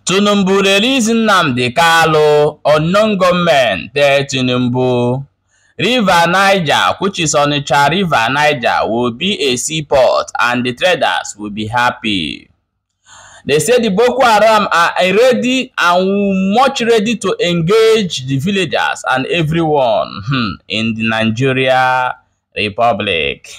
Tinubu release Nnamdi Kanu, unknown government tell Tinubu. River Niger, which is Onitsha River Niger, will be a seaport and the traders will be happy. They say the Boko Haram are ready and much ready to engage the villagers and everyone in the Nigeria Republic.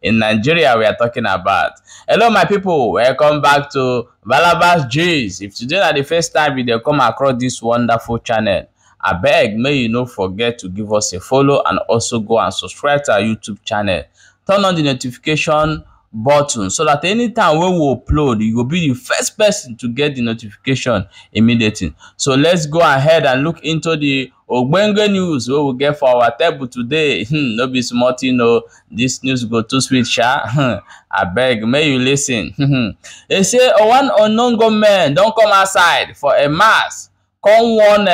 In Nigeria, we are talking about. Hello, my people. Welcome back to Balabas G's. If today is the first time you come across this wonderful channel, I beg, may you not forget to give us a follow and also go and subscribe to our YouTube channel. Turn on the notification button so that anytime when we upload, you will be the first person to get the notification immediately. So let's go ahead and look into the Ogbenge news we will get for our table today. No be smart, this news go too sweet, sha. I beg, may you listen. They say one unknown government don't come outside for a mass. Come one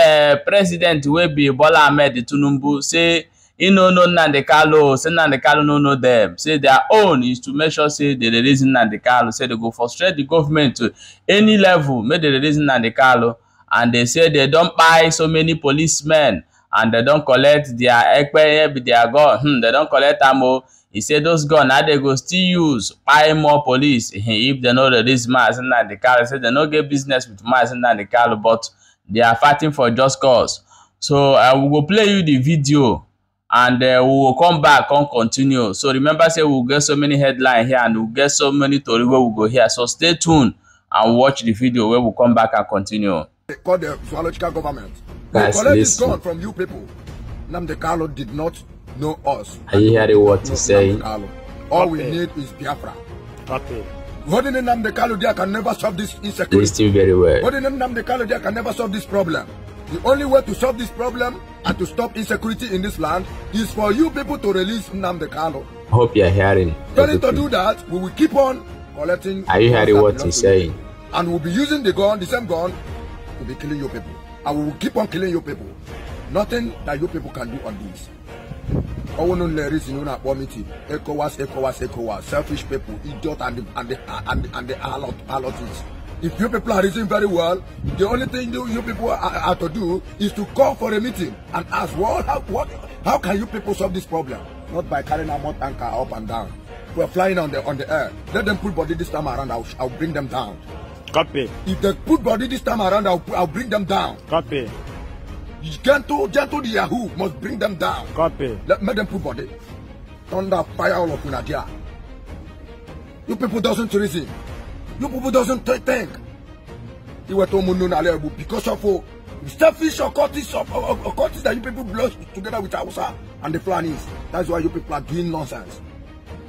president will be Bola Ahmed Tinubu say he no Nnamdi Kanu, say Nnamdi Kanu no know them. Say their own is to make sure say they release Nnamdi Kanu. Say they go frustrate the government to any level, make they release Nnamdi Kanu. And they say they don't buy so many policemen and they don't collect their ekpe, their gun. They don't collect ammo. He said those guns now they go still use buy more police if they know release Mazi Nnamdi Kanu. Say they no get business with Mazi Nnamdi Kanu, but they are fighting for just cause. So we will play you the video and we will come back and continue. So remember, say we'll get so many headlines here and we'll get so many stories where we'll go here. So stay tuned and watch the video where we'll come back and continue. They call the zoological government. Guys, they collect this gun from you people. Nnamdi Kanu did not know us. Are you hearing what he's saying? All we need is Biafra. Holding Nnamdi Kanu there can never solve this insecurity. Listen very well. Holding Nnamdi Kanu there can never solve this problem. The only way to solve this problem and to stop insecurity in this land is for you people to release Nnamdi Kanu. Hope you're hearing. Failing to do that, we will keep on collecting. Are you hearing what he's saying? And we'll be using the gun, the same gun, to be killing you people. And we will keep on killing you people. Nothing that you people can do on this. ECOWAS, selfish people, idiot and the harlots. If you people are reasoning very well, the only thing you people are to do is to call for a meeting and ask, how can you people solve this problem? Not by carrying a motor tanker up and down. We're flying on the air. Let them put body this time around. I'll bring them down. Copy. If they put body this time around, I'll bring them down. Copy. Gentle the Yahoo must bring them down. Copy. Let them put body. Thunder, fire all of Nadia. You people doesn't reason. You people doesn't think. You were told because of selfish occultists that you people blow together with Hausa and the Fulanis. That's why you people are doing nonsense.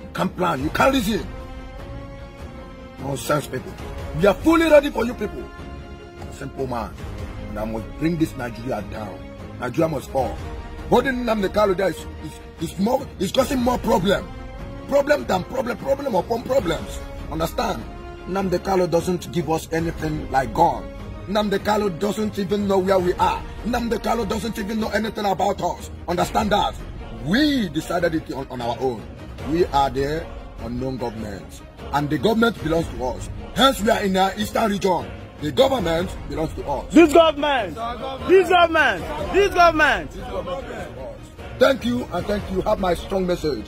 You can't plan, you can't reason. Nonsense people. We are fully ready for you people. Simple man. And I must bring this Nigeria down. Nigeria must fall. Holding Nnamdi Kanu there is causing more problem. Problem upon problems. Understand? Nnamdi Kanu doesn't give us anything like gun. Nnamdi Kanu doesn't even know where we are. Nnamdi Kanu doesn't even know anything about us. Understand that? We decided it on our own. We are the unknown government. And the government belongs to us. Hence we are in the eastern region. The government belongs to us. This government! This government! This government! Thank you and thank you. Have my strong message.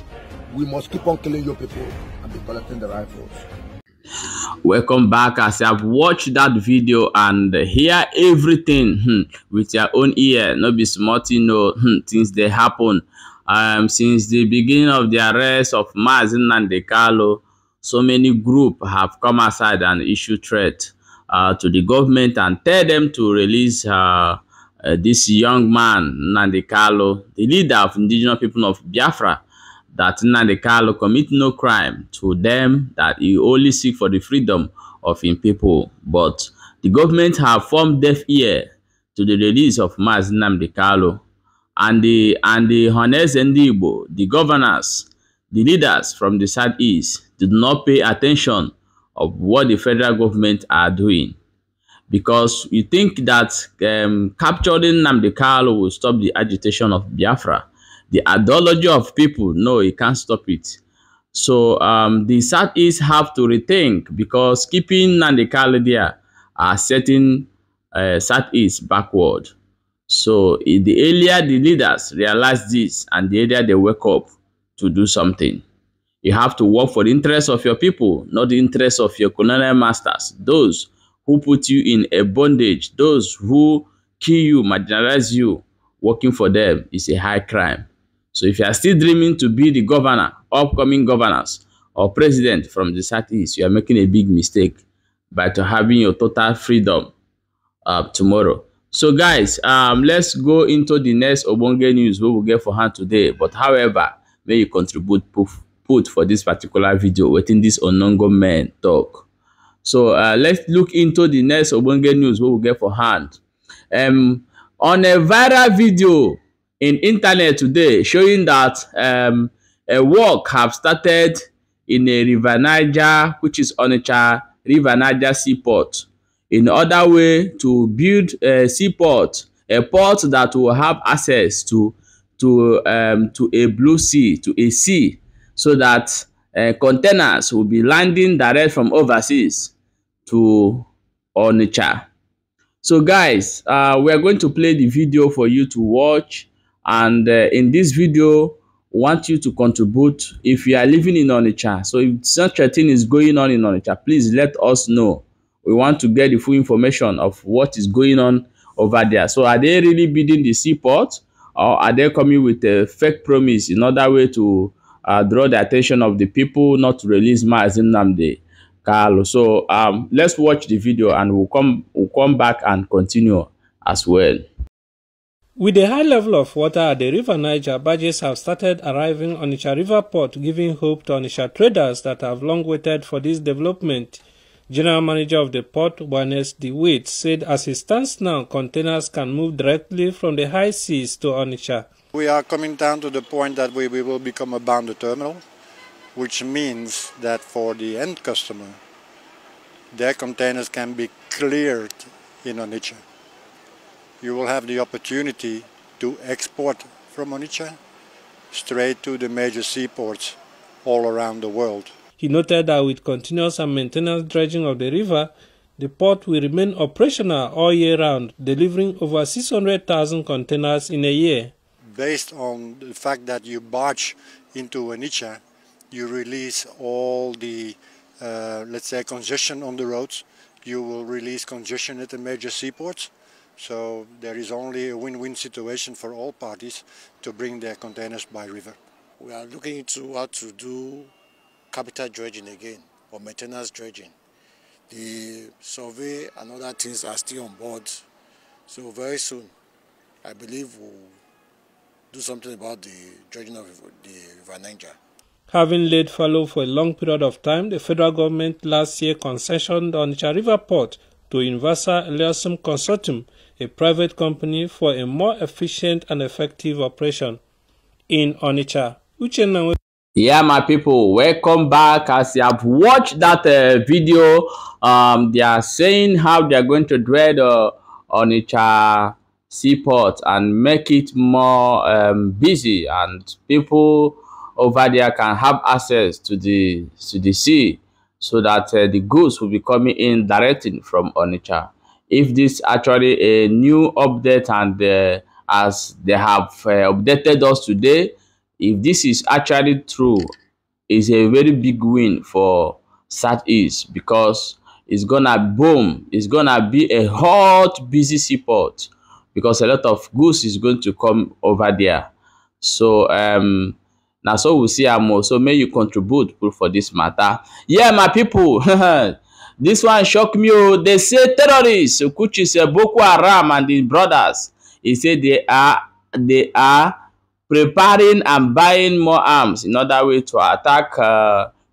We must keep on killing your people and be collecting the rifles. Welcome back. As I've watched that video and hear everything with your own ear, no be smart, things they happen. Since the beginning of the arrest of Mazi Nnamdi Kanu, so many groups have come aside and issued threat to the government and tell them to release this young man, Nnamdi Kanu, the leader of indigenous people of Biafra, that Nnamdi Kanu commit no crime, to them that he only seek for the freedom of his people. But the government have formed deaf ear to the release of Mazi Nnamdi Kanu, and the honest and the governors, the leaders from the southeast did not pay attention of what the federal government are doing, because you think that capturing Nnamdi Kanu will stop the agitation of Biafra. The ideology of people, no, it can't stop it. So the Southeast have to rethink, because keeping Nnamdi Kanu there are setting Southeast backward. So the earlier the leaders realize this and the earlier they wake up to do something. You have to work for the interests of your people, not the interests of your colonial masters. Those who put you in a bondage, those who kill you, marginalize you, working for them is a high crime. So if you are still dreaming to be the governor, upcoming governors, or president from the Southeast, you are making a big mistake by having your total freedom tomorrow. So guys, let's go into the next Obonge news we will get for hand today. But however, may you contribute put for this particular video within this unknown government talk. So let's look into the next Obonge news we will get for hand. On a viral video in internet today showing that a work have started in a River Niger, which is Onitsha River Niger Seaport, in other way to build a seaport, a port that will have access to a blue sea, to a sea, so that containers will be landing direct from overseas to Onitsha. So guys, we are going to play the video for you to watch, and in this video want you to contribute if you are living in Onitsha. So if such a thing is going on in Onitsha, please let us know. We want to get the full information of what is going on over there. So are they really building the seaport, or are they coming with a fake promise in order way to draw the attention of the people not to release Mazi Nnamdi Kanu? So let's watch the video and we'll come back and continue as well. With the high level of water at the River Niger, barges have started arriving on Onitsha River Port, giving hope to Onitsha traders that have long waited for this development. General Manager of the port, Ernest DeWitt, said as it stands now, containers can move directly from the high seas to Onitsha. We are coming down to the point that we will become a bounded terminal, which means that for the end customer, their containers can be cleared in Onitsha. You will have the opportunity to export from Onitsha straight to the major seaports all around the world. He noted that with continuous and maintenance dredging of the river, the port will remain operational all year round, delivering over 600,000 containers in a year. Based on the fact that you barge into Onitsha, you release all the, let's say, congestion on the roads. You will release congestion at the major seaports. So there is only a win-win situation for all parties to bring their containers by river. We are looking into how to do capital dredging again, or maintenance dredging. The survey and other things are still on board. So very soon, I believe we'll do something about the dredging of the River Niger. Having laid fallow for a long period of time, the federal government last year concessioned on Onitsha River Port to Universal Eliasum Consortium, a private company, for a more efficient and effective operation in Onitsha. Yeah, my people, welcome back. As you have watched that video, they are saying how they are going to dredge Onitsha Seaport and make it more busy, and people over there can have access to the sea, so that the goods will be coming in directly from Onitsha. If this actually a new update, and as they have updated us today, if this is actually true, it's a very big win for Southeast, because it's gonna boom. It's gonna be a hot, busy seaport, because a lot of goods is going to come over there. So now so we'll see more. So may you contribute for this matter. Yeah, my people. This one shocked me. They say terrorists, which is Boko Haram and the brothers, he said they are preparing and buying more arms in order way to attack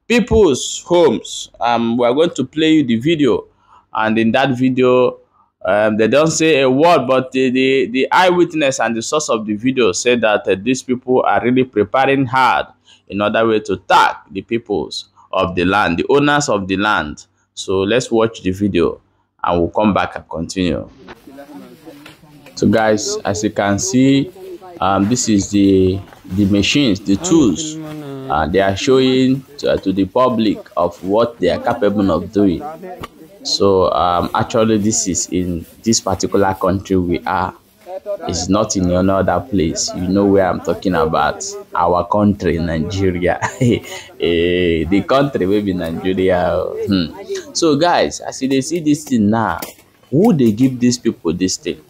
people's homes. We are going to play you the video, and in that video, they don't say a word, but the eyewitness and the source of the video said that these people are really preparing hard in order way to attack the peoples of the land, the owners of the land. So let's watch the video and we'll come back and continue. So guys, as you can see, this is the machines, the tools they are showing to the public of what they are capable of doing. So actually this is in this particular country we are. It's not in any other place. You know where I'm talking about. Our country, Nigeria. The country will be Nigeria. So guys, as you see this thing now, who they give these people this thing?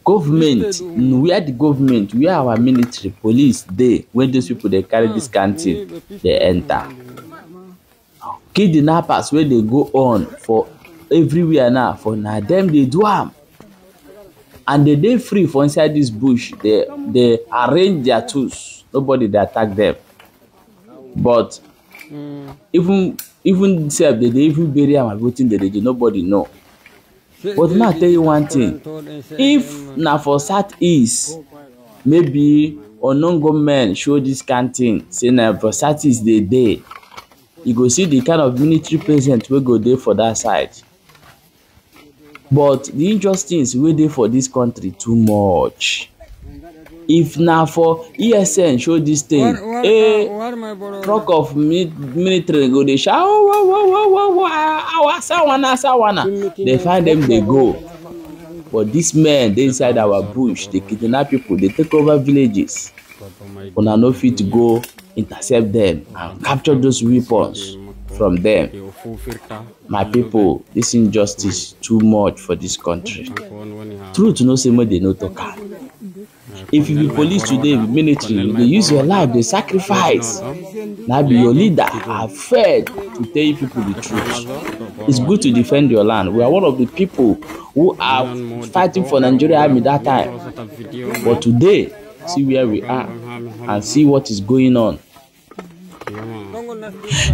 Government. Where the government, where our military, police, when those people they carry this canteen, they enter. Kidnappers where they go on for everywhere now, for now them they do am. And they free for inside this bush. They arrange their tools. Nobody they attack them. But even self they even bury them and everything they do, nobody know. But now I tell you one thing. If now for Southeast, maybe unknown government show this kind of thing, say now for Southeast they day, you go see the kind of military presence we go there for that side. But the injustice wey dey for this country too much. If na for ESN show this thing, truck of military go dey shout, sawana. They find them, they go. But these men dey inside our bush, they kidnap people, they take over villages. Una no fit go intercept them and capture those weapons from them. My people, this injustice too much for this country. Truth no say more they no talk. If you be police today, be military, they use your life, they sacrifice. Now be your leader are fed to tell you people the truth. It's good to defend your land. We are one of the people who are fighting for Nigeria army that time. But today, see where we are and see what is going on.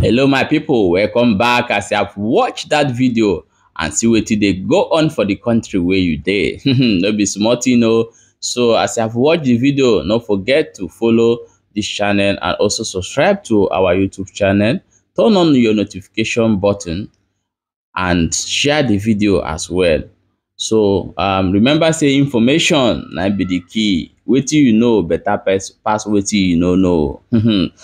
Hello my people, welcome back. As you have watched that video and see what they go on for the country where you dey. No be smart, you know. So as you have watched the video, don't forget to follow this channel and also subscribe to our YouTube channel. Turn on your notification button and share the video as well. So remember, say information might be the key. Wetin you know better pass wetin you no know.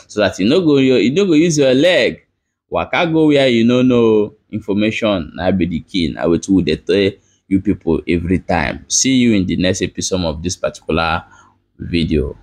So that you no go use your leg waka go where you no know. Information might be the key. Now wetin we dey tell you people every time. See you in the next episode of this particular video.